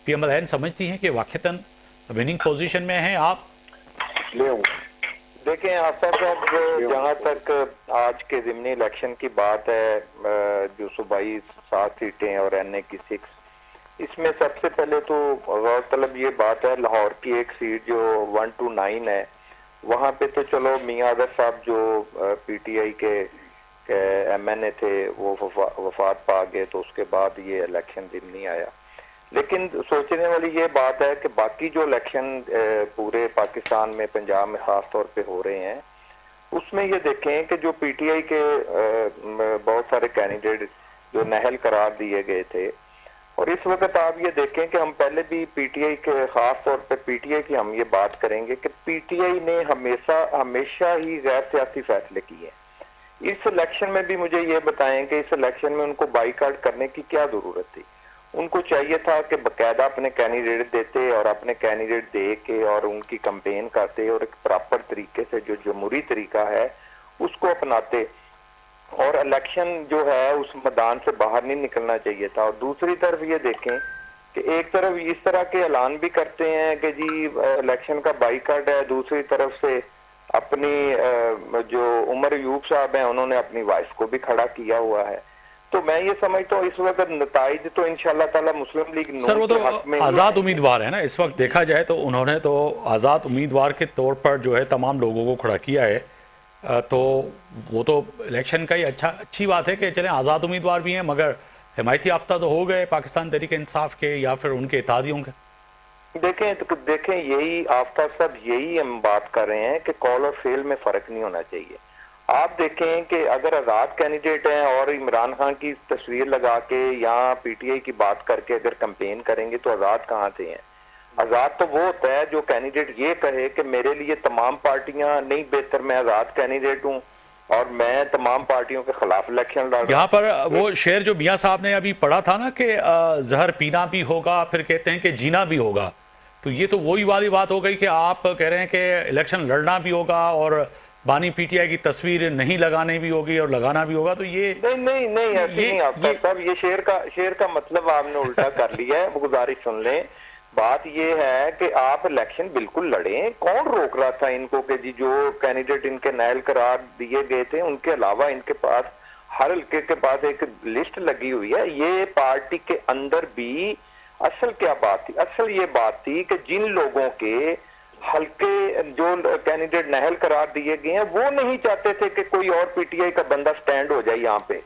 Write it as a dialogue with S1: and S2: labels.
S1: PML समझती हैं कि वाकईतन विनिंग पोजीशन में हैं आप?
S2: ले देखें आफताब साहब, जहाँ तक आज के ज़िमनी इलेक्शन की बात है, जो सूबाई 7 सीटें और एनए की 6, इसमें सबसे पहले तो गौरतलब ये बात है, लाहौर की एक सीट जो 1 to 9 है, वहाँ पे तो चलो मियां आदर साहब जो पीटीआई के एमएनए थे वो वफात पा गए, तो उसके बाद ये इलेक्शन ज़िमनी आया। लेकिन सोचने वाली ये बात है कि बाकी जो इलेक्शन पूरे पाकिस्तान में, पंजाब में खास तौर पे हो रहे हैं, उसमें ये देखें कि जो पीटीआई के बहुत सारे कैंडिडेट जो नाअहल करार दिए गए थे, और इस वक्त आप ये देखें कि हम पहले भी पीटीआई के, खास तौर पे पीटीआई की हम ये बात करेंगे कि पीटीआई ने हमेशा ही गैर सियासी फैसले किए। इस इलेक्शन में भी मुझे ये बताएं कि इस इलेक्शन में उनको बाइकआउट करने की क्या जरूरत थी? उनको चाहिए था कि बकायदा अपने कैंडिडेट देते और अपने कैंडिडेट दे के और उनकी कैंपेन करते और एक प्रॉपर तरीके से जो जमहूरी तरीका है उसको अपनाते, और इलेक्शन जो है उस मैदान से बाहर नहीं निकलना चाहिए था। और दूसरी तरफ ये देखें कि एक तरफ इस तरह के ऐलान भी करते हैं कि जी इलेक्शन का बाइकआउट है, दूसरी तरफ से अपनी जो उमर अयूब साहब हैं उन्होंने अपनी वाइफ को भी खड़ा किया हुआ है। तो मैं ये समझता हूँ इस वक्त नताइज तो इंशाल्लाह ताला मुस्लिम लीग नून
S1: सर वो तो आज़ाद
S2: में
S1: उम्मीदवार है ना, इस वक्त देखा जाए तो उन्होंने तो आज़ाद उम्मीदवार के तौर पर जो है तमाम लोगों को खड़ा किया है। तो वो तो इलेक्शन का ही अच्छी बात है कि चलें आज़ाद उम्मीदवार भी हैं, मगर हिमायती याफ्ता तो हो गए पाकिस्तान तहरीक इंसाफ के या फिर उनके इत्तेहादियों के।
S2: देखें यही आफ्ताब साहब, यही हम बात कर रहे हैं कि कॉल और फेल में फर्क नहीं होना चाहिए। आप देखें कि अगर आज़ाद कैंडिडेट हैं और इमरान खान की तस्वीर लगा के या पीटीआई की बात करके अगर कैंपेन करेंगे तो आज़ाद कहाँ से हैं? आज़ाद तो वो होता है जो कैंडिडेट ये कहे कि मेरे लिए तमाम पार्टियां नहीं बेहतर, मैं आज़ाद कैंडिडेट हूँ और मैं तमाम पार्टियों के खिलाफ इलेक्शन लड़ रहा हूं।
S1: यहाँ पर वो शेर जो मियाँ साहब ने अभी पढ़ा था ना कि जहर पीना भी होगा, फिर कहते हैं कि जीना भी होगा, तो ये तो वही वाली बात हो गई कि आप कह रहे हैं कि इलेक्शन लड़ना भी होगा और बानी पीटीआई की तस्वीर नहीं लगाने भी होगी और लगाना भी होगा। तो ये
S2: नहीं ऐसे नहीं आता साहब, ये शेर का मतलब आपने उल्टा कर लिया है। गुजारिश सुन लें, बात ये है कि आप इलेक्शन बिल्कुल लड़ें। कौन रोक रहा था इनको कि जी जो कैंडिडेट इनके नाअहल करार दिए गए थे उनके अलावा इनके पास हर हल्के के पास एक लिस्ट लगी हुई है। ये पार्टी के अंदर भी असल क्या बात थी? असल ये बात थी कि जिन लोगों के हल्के जो कैंडिडेट नाअहल करार दिए गए हैं वो नहीं चाहते थे कि कोई और पीटीआई का बंदा स्टैंड हो जाए यहाँ पे।